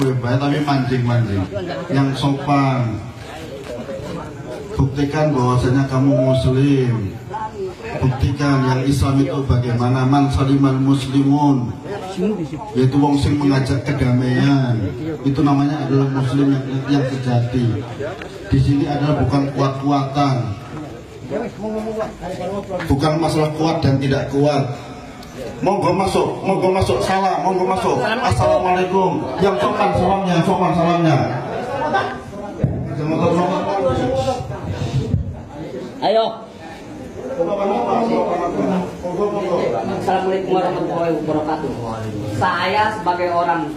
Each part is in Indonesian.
kue baik tapi mancing-mancing. Yang sopan. Buktikan bahwasanya kamu muslim. Buktikan yang Islam itu bagaimana, man salimal muslimun, yaitu wong sing mengajak kedamaian. Itu namanya adalah muslim yang sejati. Di sini adalah bukan kuat-kuatan, bukan masalah kuat dan tidak kuat. Monggo masuk, salam, monggo masuk. Assalamualaikum. Yang sopan salamnya, salamnya. Ayo. Assalamualaikum warahmatullahi wabarakatuh. Saya sebagai orang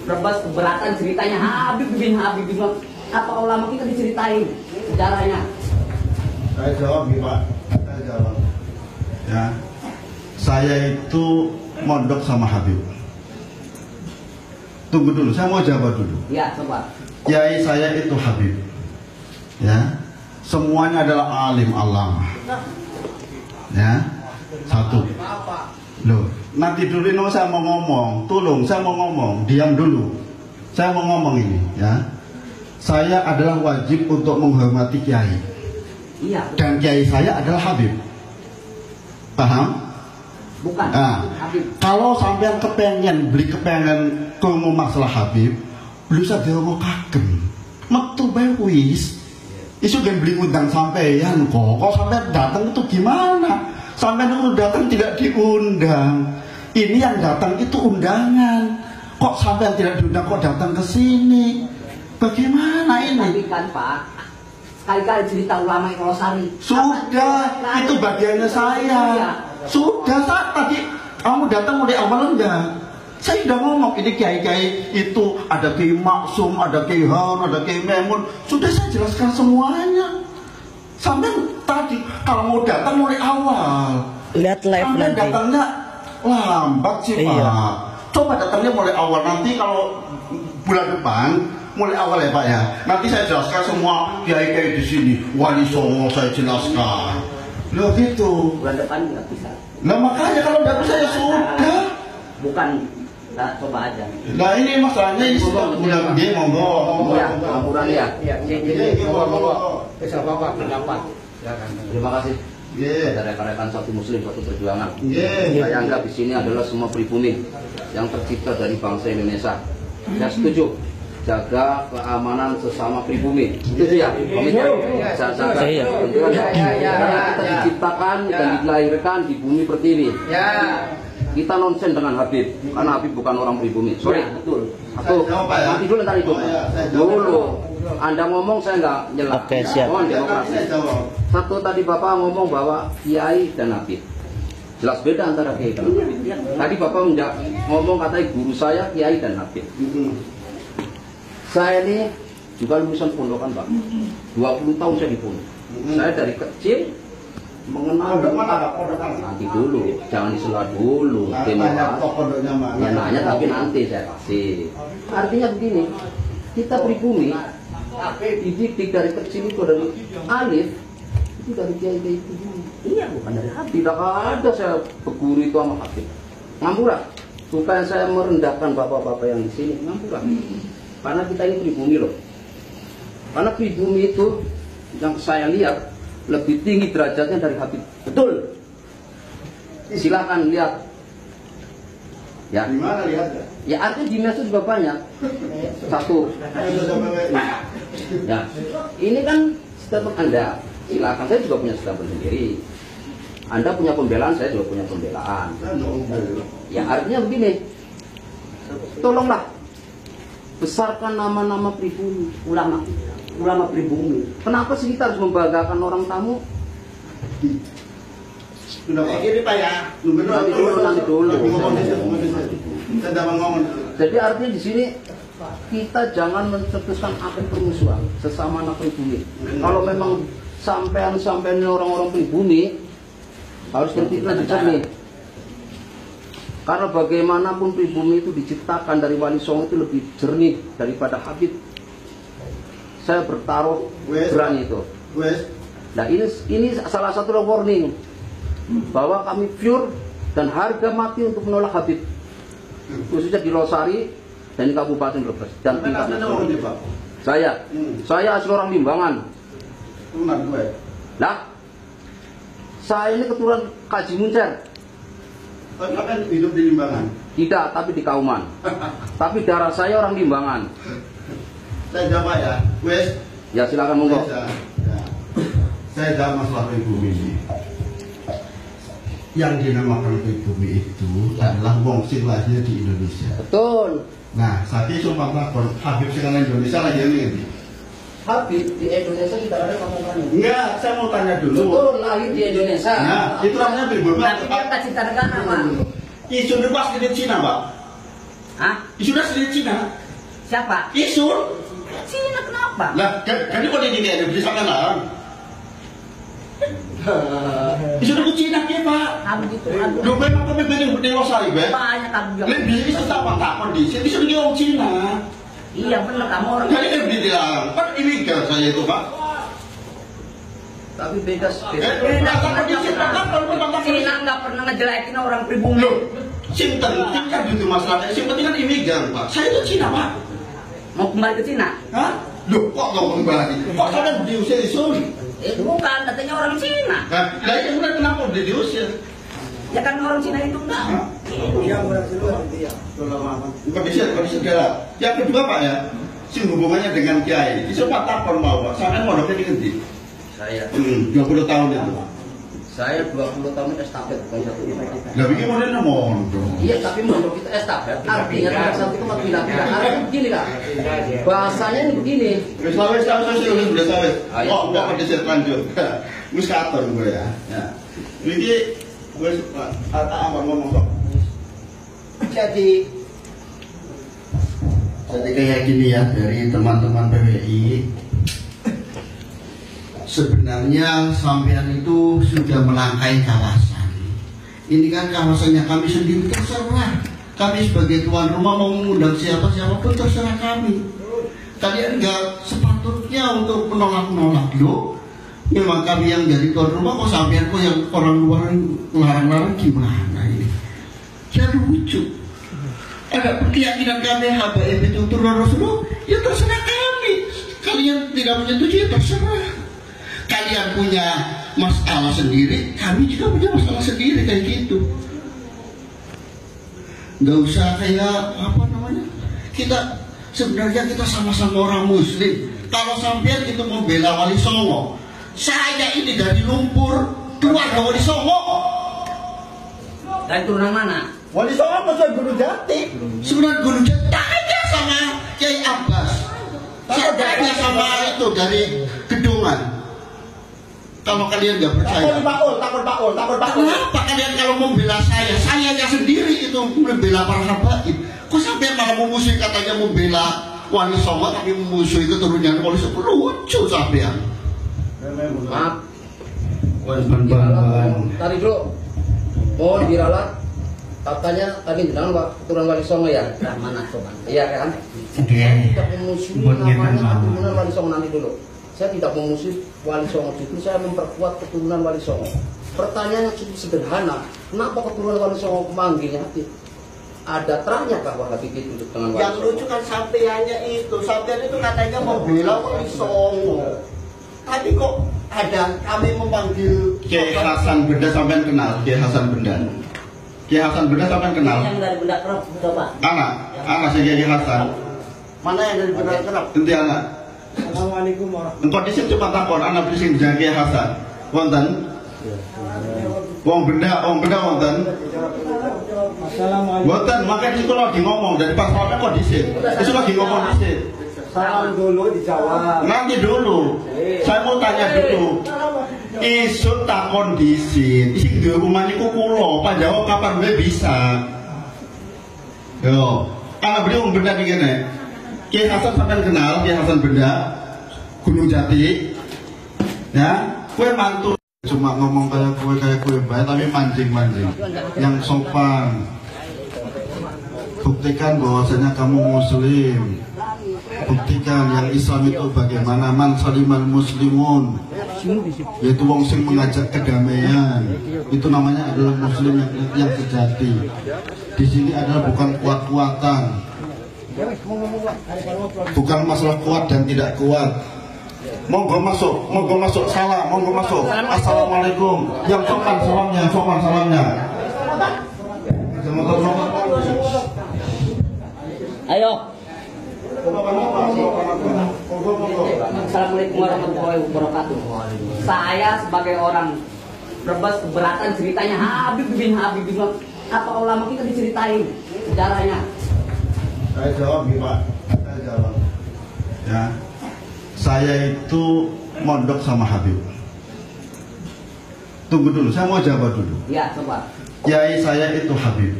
Brebes keberatan ceritanya Habib bin apa ulama kita diceritain sejarahnya. Saya jawab nih Pak. Saya jawab. Ya. Saya itu mondok sama Habib. Tunggu dulu, saya mau jawab dulu. Ya, coba. Kiai saya itu Habib. Ya. Semuanya adalah alim alama. Ya. Satu. Loh, nanti dulu ini saya mau ngomong. Tolong, saya mau ngomong. Diam dulu. Saya mau ngomong ini, ya. Saya adalah wajib untuk menghormati kiai. Iya. Dan kiai saya adalah Habib. Paham? Bukan. Nah, Habib. kalau sampean kepengen krungu masalah Habib, lu sadhe kagem. Metu bae wis. Isu gen beli undang sampean kok. Kalau sampean datang itu gimana? Sampean itu datang tidak diundang. Ini yang datang itu undangan. Kok sampean tidak diundang kok datang ke sini? Bagaimana ini? Tapi kan Pak, sekali-kali cerita ulama yang Losari. Sudah, itu bagiannya saya. Sudah, saat tadi kamu datang mulai awal enggak? Saya sudah ngomong, ini kiai-kiai itu ada Kiai Maksum, ada Kiai Han, ada Kiai Memun. Sudah saya jelaskan semuanya. Sampai tadi kalau mau datang mulai awal. Lihat live sampai nanti. Datangnya lambat sih Pak. Iya. Coba datangnya mulai awal, nanti kalau bulan depan mulai awal ya Pak ya. Nanti saya jelaskan semua kiai-kiai di sini. Wali Songo saya jelaskan. Loh gitu. Bulan depan nggak bisa. Nah makanya kalau nggak bisa ya sudah. Bukan. Nah, coba aja. Nah ini masalahnya ini sudah bulan dia monggo. Iya, pengampuran ya. Iya, monggo. Bisa Bapak pendapat. Terima kasih. Ada rekan-rekan satu muslim, satu perjuangan. Saya anggap di sini adalah semua pribumi yang tercipta dari bangsa Indonesia. Saya setuju. Jaga keamanan sesama pribumi. Itu ya, komitmen. Jaga. Karena kita diciptakan dan dilahirkan di bumi pertiwi. Kita nonsen dengan Habib, karena Habib bukan orang pribumi. Sorry, betul. Nanti dulu, ntar itu. Dulu, Anda ngomong saya nggak nyela. Oke, siap. Mohon demokrasi. Satu tadi Bapak ngomong bahwa Kiai dan Habib. Jelas beda antara Kiai dan Habib. Tadi Bapak ngomong katanya guru saya Kiai dan Habib. Saya ini juga lulusan pondokan Pak. 20 tahun saya di pondok. Saya dari kecil mengenal nanti dulu, jangan disela dulu. Ya nanya tapi nanti saya kasih. Artinya begini, kita pribumi dididik dari kecil itu dari alif itu dari kiai itu. Iya, bukan dari Habib. Tidak ada saya berguru itu sama Habib. Ngampura. Supaya saya merendahkan bapak-bapak yang di sini, ngampura. Karena kita ini pribumi loh. Karena pribumi itu yang saya lihat lebih tinggi derajatnya dari Habib. Betul. Silakan lihat. Ya. Gimana lihatnya? Ya artinya di medsos juga banyak. Satu. Ya. Ini kan statement Anda. Silakan, saya juga punya statement sendiri. Anda punya pembelaan, saya juga punya pembelaan. Ya artinya begini. Tolonglah besarkan nama-nama pribumi, ulama pribumi. Kenapa sih kita harus membanggakan orang tamu? Gini Pak ya. Nanti dulu. ngomong. Jadi artinya di sini kita jangan mencetuskan api permusuhan sesama anak pribumi. Kalau memang sampean orang-orang pribumi harus berpikir jernih. Karena bagaimanapun pribumi itu diciptakan dari Wali Songo itu lebih jernih daripada Habib. Saya bertaruh berani itu. Nah ini salah satu warning bahwa kami pure dan harga mati untuk menolak Habib. Khususnya di Losari dan Kabupaten Brebes dan tingkat nasional. Pak? Saya asli orang Limbangan. Turunan gue. Nah, saya ini keturunan Kaji Muncer. Tapi kan hidup di Limbangan? Tidak, tapi di Kauman. Tapi darah saya orang Limbangan. Saya jawab ya, wes. Ya silakan monggo. Saya jawab masalah pribumi ini. Yang dinamakan pribumi itu adalah wong sing lahir di Indonesia. Betul. Nah, saat itu sumpah lapor Habib sekarang Indonesia lagi ini. Habib di Indonesia tidak ada ngomong-ngomong. Enggak, saya mau tanya dulu. Betul, lahir di Indonesia. Nah, itu namanya pribumi. Berarti dia tak cinta negara, Pak. Isu itu pas di Cina, Pak. Hah? Isu udah di Cina. Siapa? Isu. Cina kenapa? Lah, kan ini kok di Indonesia bisa kan lah. Isu itu Cina ke, Pak. Kamu gitu, aduh. Lu memang pemimpin yang dewasa, Ibe. Banyak kamu juga. Lebih itu tak kondisi. Isu itu orang Cina. Iya benar, kamu orang. Jadi lebih dilarang. Kan ilegal saya itu, Pak. Tapi beda. Cina nggak pernah ngejelekin orang pribumi. Loh, Sinten, kan itu masalahnya. Yang penting kan ilegal, Pak. Saya itu Cina, Pak. Mau kembali ke Cina? Hah? Loh, kok mau kembali? Kok sampai diusir isu? Bukan, katanya orang Cina. Nah, itu udah kenapa udah diusir? Ya kan orang Cina itu enggak. Iya, orang Cina ya. Kondisi segala. Yang kedua, Pak ya, sing hubungannya dengan Kiai. Isu Pak Tapon mau, Pak. Sampai mondoknya di Ngendi? Saya 20 tahun itu. Saya 20 tahun estafet bukan satu ini. Lah bikin modalnya mondok. Iya, tapi mondok kita estafet. Artinya pada saat itu mah pindah-pindah. Artinya begini Kak. Bahasanya ini begini. Wis sawes. Ayo, Oh, kok dhisik lanjut. Wis katon gue ya. Ya. Iki wis apa ngomong kok. Jadi kayak gini ya dari teman-teman PWI. Sebenarnya sampean itu sudah melangkai kawasan. Ini kan kawasannya kami sendiri, terserah. Kami sebagai tuan rumah mau mengundang siapapun terserah kami. Kalian nggak sepatutnya untuk menolak-nolak loh. Memang kami yang jadi tuan rumah, kok sampean kok yang orang luar larang-larang gimana ini? Ya lucu. Ada keyakinan kami HBM itu turun Rasulullah, ya terserah kami. Kalian tidak menyetujui, ya terserah. Kalian punya masalah sendiri, kami juga punya masalah sendiri kayak gitu. Nggak usah kayak apa namanya? Kita sebenarnya kita sama-sama orang Muslim. Kalau sampean itu membela Wali Songo, saya ini dari Lumpur, keluarga Wali Songo. Dari turunan mana? Wali Songo masuk Gunung Jati. Sebenarnya Gunung Jati tanya sama Kiai Abbas. Saya tanya sama itu dari Gedungan. Kalau kalian nggak percaya, takut Pak Ul. Kenapa kalian kalau membela saya sendiri itu membela para habaib. Kok sampai malah memusuhi, katanya membela Wali Songo tapi memusuhi keturunan Wali Songo? Lucu sampean. Maaf. Ban. Tadi bro, mohon diralat. Katanya tadi bilang Pak keturunan Wali Songo ya. Nah, mana coba? Iya kan? Tidak memusuhi namanya keturunan Wali Songo nanti dulu. Saya tidak memusuhi Wali Songo itu, saya memperkuat keturunan Wali Songo. Pertanyaannya cukup sederhana, kenapa keturunan Wali Songo memanggilnya Habib? Ada terangnya kah Habib itu dengan Wali Songo? Yang lucu kan sampeannya itu, sampean itu katanya membela Wali Songo. Tapi kok ada kami memanggil Kiai Hasan Benda sampean kenal? Kiai Hasan Benda. Kiai Hasan Benda sampean kenal? Yang dari benda kerap, coba. Anak si Kiai Hasan. mana yang dari benar kenap? Nanti anak. Assalamualaikum warahmatullahi Engkau di sini cuma takon anak bising jaga Kiai Hasan. Wonten. Wong benda wonten. Assalamualaikum. Wonten, makanya itu lagi ngomong dari pas kok di sini. Itu lagi ngomong di sini. Salam dulu dijawab. Nanti dulu. Saya mau tanya dulu. Isu tak kondisi. Isi di rumah ini kulo. Pak jawab kapan gue bisa. Yo. Karena beliau benda begini. Kiai Hasan sampai kenal, Kiai Hasan Benda, Gunung Jati. Ya, kue mantu. Cuma ngomong kayak kue baik, tapi mancing-mancing. Yang sopan. Buktikan bahwasanya kamu Muslim. Buktikan yang Islam itu bagaimana, man salimal muslimun, yaitu wong sing mengajak kedamaian. Itu namanya adalah Muslim yang sejati. Di sini adalah bukan kuat-kuatan. Bukan masalah kuat dan tidak kuat. Monggo masuk, salam, monggo masuk. Assalamualaikum. Yang sopan salamnya. Ayo. Assalamualaikum warahmatullahi wabarakatuh. Saya sebagai orang Brebes keberatan ceritanya Habib bin apa ulama kita diceritain sejarahnya. Saya jawab nih Pak. Saya jawab. Ya. Saya itu mondok sama Habib. Tunggu dulu, saya mau jawab dulu. Ya, coba. Kiai saya itu Habib.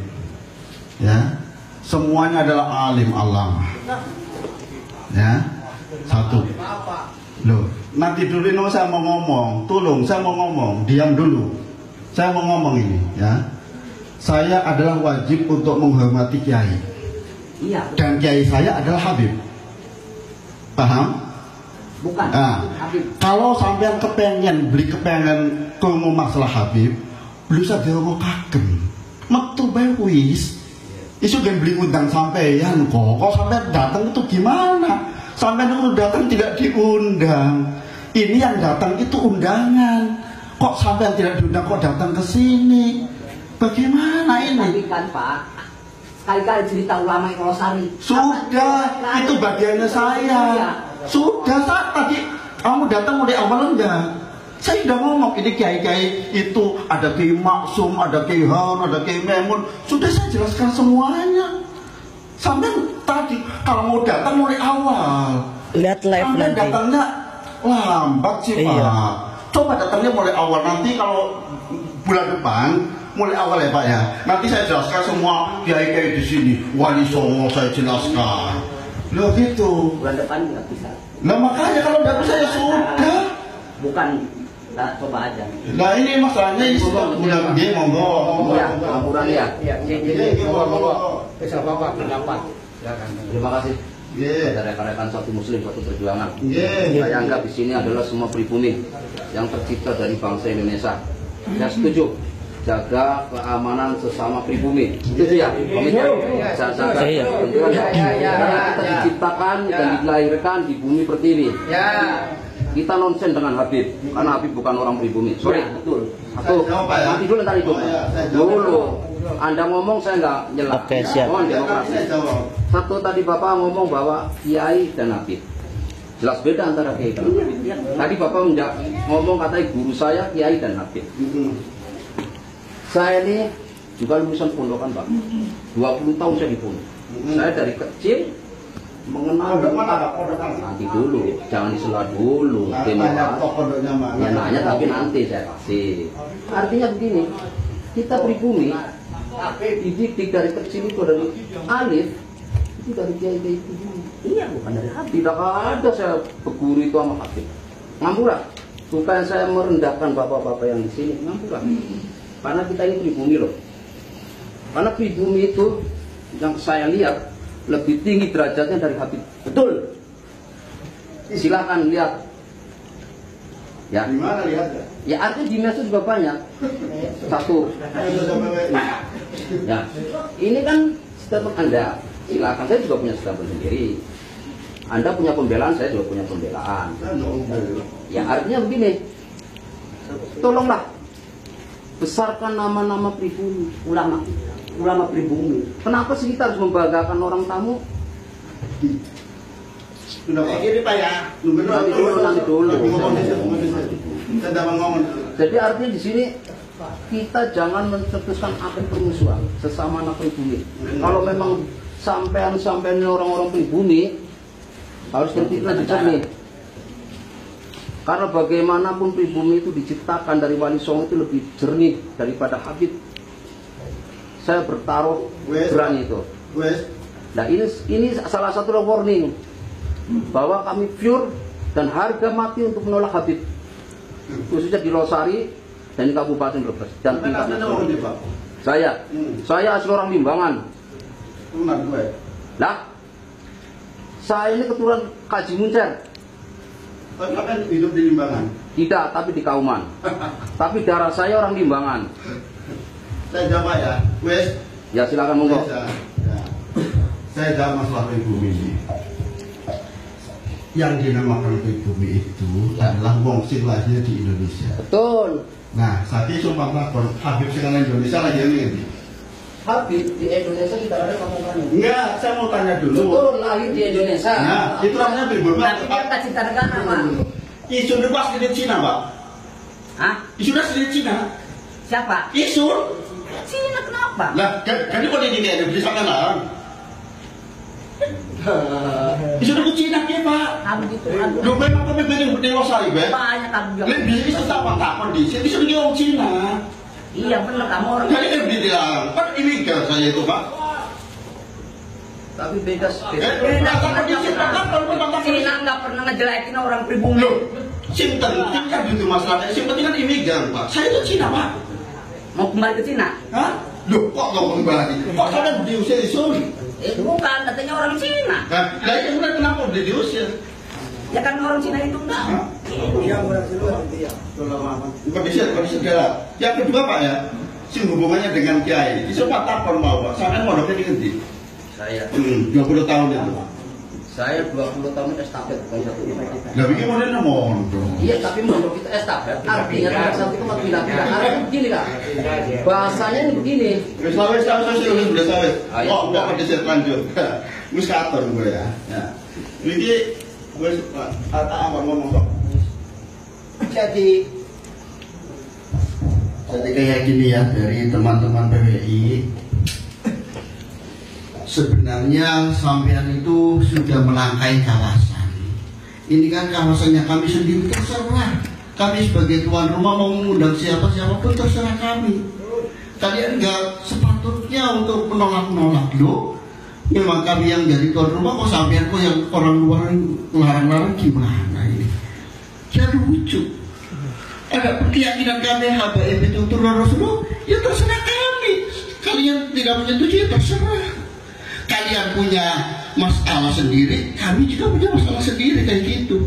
Ya. Semuanya adalah alim alama. Ya. Satu. Loh, nanti dulu ini saya mau ngomong. Tolong, saya mau ngomong. Diam dulu. Saya mau ngomong ini, ya. Saya adalah wajib untuk menghormati kiai. Iya. Dan kiai saya adalah Habib. Paham? Bukan. Nah, Habib. kalau sampean kepengen krungu masalah Habib, lu sadar kok kagem. Metu bae wis. Isu gen beli undang sampean kok. Kok sampean datang itu gimana? Sampean itu datang tidak diundang. Ini yang datang itu undangan. Kok sampean tidak diundang kok datang ke sini? Bagaimana ini? Tapi kan Pak, sekali-kali cerita ulama Rosari. Sudah, itu bagiannya saya. Sudah, saat tadi kamu datang mulai awal enggak? Saya sudah ngomong ini kiai-kiai itu ada Kiai Maksum, ada Kiai Han, ada Kiai Memun. Sudah saya jelaskan semuanya. Sampai tadi kalau mau datang mulai awal. Lihat live Sampai nanti. datangnya lambat sih Pak. Iya. Coba datangnya mulai awal, nanti kalau bulan depan mulai awal ya Pak ya. Nanti saya jelaskan semua kiai-kiai di sini. Wali Songo saya jelaskan. Loh gitu. Bulan depan nggak bisa. Nah makanya kalau nggak bisa ya sudah. Bukan, kita coba aja. Nah ini masalahnya ini sudah bulan dia monggo. Iya, laporan ya. Monggo. Bisa bapak pendapat. Terima kasih. Iya. Ada rekan-rekan satu muslim satu perjuangan. Iya. Saya anggap di sini adalah semua pribumi yang tercipta dari bangsa Indonesia. Saya setuju jaga keamanan sesama pribumi. Setuju ya? Komitmen. Saya jaga. Iya. Karena kita diciptakan dan dilahirkan di bumi pertiwi. Ya. Kita nonsen dengan Habib karena Habib bukan orang pribumi. Sorry, betul. Satu. Nanti dulu ntar itu. Dulu. Anda ngomong saya nggak nyela. Oke, siap. Mohon demokrasi. Satu tadi Bapak ngomong bahwa Kiai dan Habib. Jelas beda antara Kiai dan Habib. Tadi Bapak ngomong katanya guru saya Kiai dan Habib. Saya ini juga lulusan pondokan Pak. 20 tahun saya di pondok. Saya dari kecil mengenal nanti dulu, jangan disela dulu. Ya nanya tapi nanti saya kasih. Artinya begini, kita pribumi dididik dari kecil itu dari alif itu dari kiai itu. Iya, bukan dari Habib. Tidak ada saya berguru itu sama Habib. Ngampura. Bukan saya merendahkan bapak-bapak yang di sini, ngampura. Karena kita ini pribumi loh. Karena pribumi itu yang saya lihat lebih tinggi derajatnya dari Habib. Betul. Silakan lihat. Ya. Di mana lihatnya? Ya artinya di medsos juga banyak. Satu. Ya. Ini kan statement Anda. Silakan, saya juga punya statement sendiri. Anda punya pembelaan, saya juga punya pembelaan. Ya artinya begini. Tolonglah besarkan nama-nama pribumi, ulama pribumi. Kenapa sih kita harus membanggakan orang tamu? Sudah Pak. Gini Pak ya. Nanti dulu. Saya ngomong. Jadi artinya di sini kita jangan mencetuskan api permusuhan sesama anak pribumi. Kalau memang sampean orang-orang pribumi harus berpikir jernih. Karena bagaimanapun pribumi itu diciptakan dari Wali Songo itu lebih jernih daripada Habib. Saya bertaruh berani itu. Nah ini salah satu warning bahwa kami pure dan harga mati untuk menolak Habib, khususnya di Losari dan di Kabupaten Brebes dan tingkat nasional. Saya asli orang Limbangan. Nah, saya ini keturunan Kaji Muncer. Kan hidup di Limbangan? Tidak, tapi di Kauman. Tapi darah saya orang Limbangan. Saya jawab ya. Ya silakan monggo. Saya jawab masalah pribumi ini. Yang dinamakan pribumi itu adalah wong sing lahir di Indonesia. Betul. Nah, saiki sumpah lapor Habib sing nang Indonesia lagi ini. Habib di Indonesia tidak ada kamu-kamu. Enggak, saya mau tanya dulu. Betul, lahir di Indonesia. Nah, itu namanya pribumi. Berarti dia tak cinta negara, Pak. Isu itu pasti di Cina, Pak. Hah? Isu dari Cina. Siapa? Isu. Cina kenapa? Lah, kan kok di Indonesia sana lah. Isu dari Cina ke, Pak. Kamu gitu, aduh. Lu memang pemimpin yang dewasa ibu. Banyak kamu bilang. Lebih itu sama tak kondisi. Isu dari orang Cina. Iya benar, kamu orang. Kali lebih dilarang. Kan ilegal saya itu, Pak. Tapi beda Beda kondisi, Pak. Cina nggak pernah ngejelekin orang pribumi. Loh, Sinten, kan itu masalahnya. Yang penting kan imigran, Pak. Saya itu Cina, Pak. Mau kembali ke Cina? Hah? Loh, kok nggak kembali? Kok sampai diusir isu? Bukan, katanya orang Cina. Nah, itu benar kenapa udah diusir? Ya kan orang Cina itu enggak. Yang berhasil ya. Kondisi segala. Yang kedua, Pak ya, sing hubungannya dengan Kiai. Isu Pak Tapon mau, Pak. Sampai mondoknya di Kendi. Saya 20 tahun itu. Saya 20 tahun estafet bukan satu ini. Lah bikin modern mondok. Iya, tapi mondok kita estafet. Artinya tidak satu itu mau pindah-pindah. Karena begini Kak. Bahasanya ini begini. Wis sawis udah sawis. Ayo, Kok sudah. kok dhisik lanjut. Wis katon gue ya. Ya. Iki wis apa ngomong kok. Jadi Kayak gini ya dari teman-teman PWI. Sebenarnya sampean itu sudah melangkai kawasan. Ini kan kawasannya kami sendiri, terserah. Kami sebagai tuan rumah mau mengundang siapa-siapapun terserah kami. Kalian nggak sepatutnya untuk menolak-nolak loh. Memang kami yang jadi tuan rumah, kok sampean kok yang orang luar larang-larang gimana ini? Ya lucu. Ada keyakinan kami habaib itu turun Rasulullah, ya terserah kami. Kalian tidak menyetujui, terserah. Kalian punya masalah sendiri, kami juga punya masalah sendiri kayak gitu.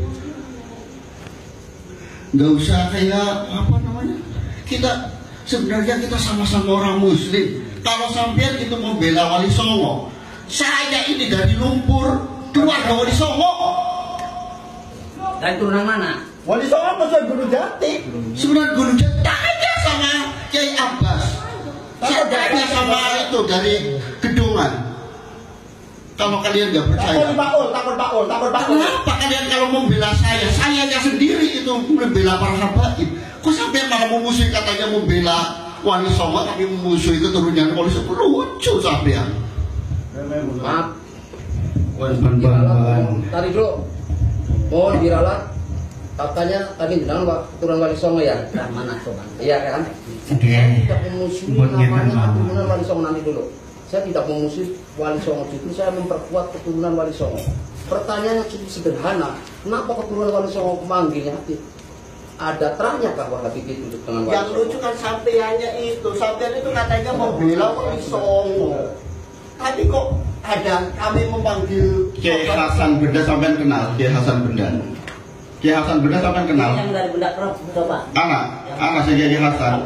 Nggak usah kayak apa namanya? Kita sebenarnya kita sama-sama orang Muslim. Kalau sampean itu mau bela Wali Songo, saya ini dari lumpur keluarga Wali Songo. Dari turunan mana? Wali Songo masuk Gunung Jati. Sebenarnya Gunung Jati tanya sama Kiai Abbas. Saya tanya sama itu dari Gedungan. Kalau kalian nggak percaya, Takut Pak Ul. kenapa kalian kalau membela sayanya sendiri itu membela para habaib? Kok sampai malah memusuhi, katanya membela Wali Songo tapi memusuhi keturunan Wali Songo? Lucu sampean. Maaf. Ban. Tadi dulu. Mohon diralat. Katanya tadi bilang Pak keturunan Wali Songo ya. Dari mana coba? Iya kan? Tidak memusuhi namanya keturunan Wali Songo nanti dulu. Saya tidak memusuhi Wali Songo itu, saya memperkuat keturunan Wali Songo. Pertanyaannya cukup sederhana, kenapa keturunan Wali Songo memanggilnya Habib? Ada terangnya bahwa Habib itu dengan Wali Yang Songo? lucu kan sampeannya itu. Sampean itu katanya membela Wali Songo. Tapi kok ada kami memanggil Kiai Hasan Benda sampean kenal? Kiai Hasan Benda. Kiai Hasan Benda sampean kenal? Yang dari benda kerap coba. Anak si Kiai Hasan.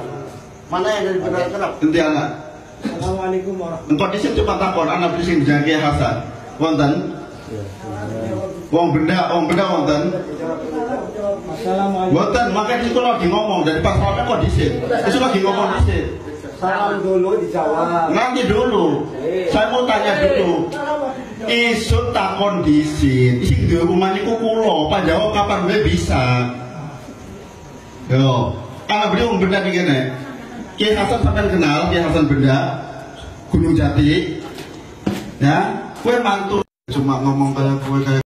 Mana yang dari benar kenapa? Enti anak. Assalamualaikum warahmatullahi Engkau di sini cuma takon anak bising dengan Kiai Hasan. Wonten? Wong benda wonten. Assalamualaikum. Wonten, makanya itu lagi ngomong dari pas sampai kok di sini. Itu lagi ngomong di sini. Salam dulu dijawab. Nanti dulu. Saya mau tanya dulu. Isu tak kondisi. Isi di rumah ini kulo. Pak jawab kapan gue bisa. Yo, anak beliau wong benda nih gini. Kiai Hasan sampai kenal, Kiai Hasan Benda, Gunung Jati, ya, kue mantu cuma ngomong kayak kue kayak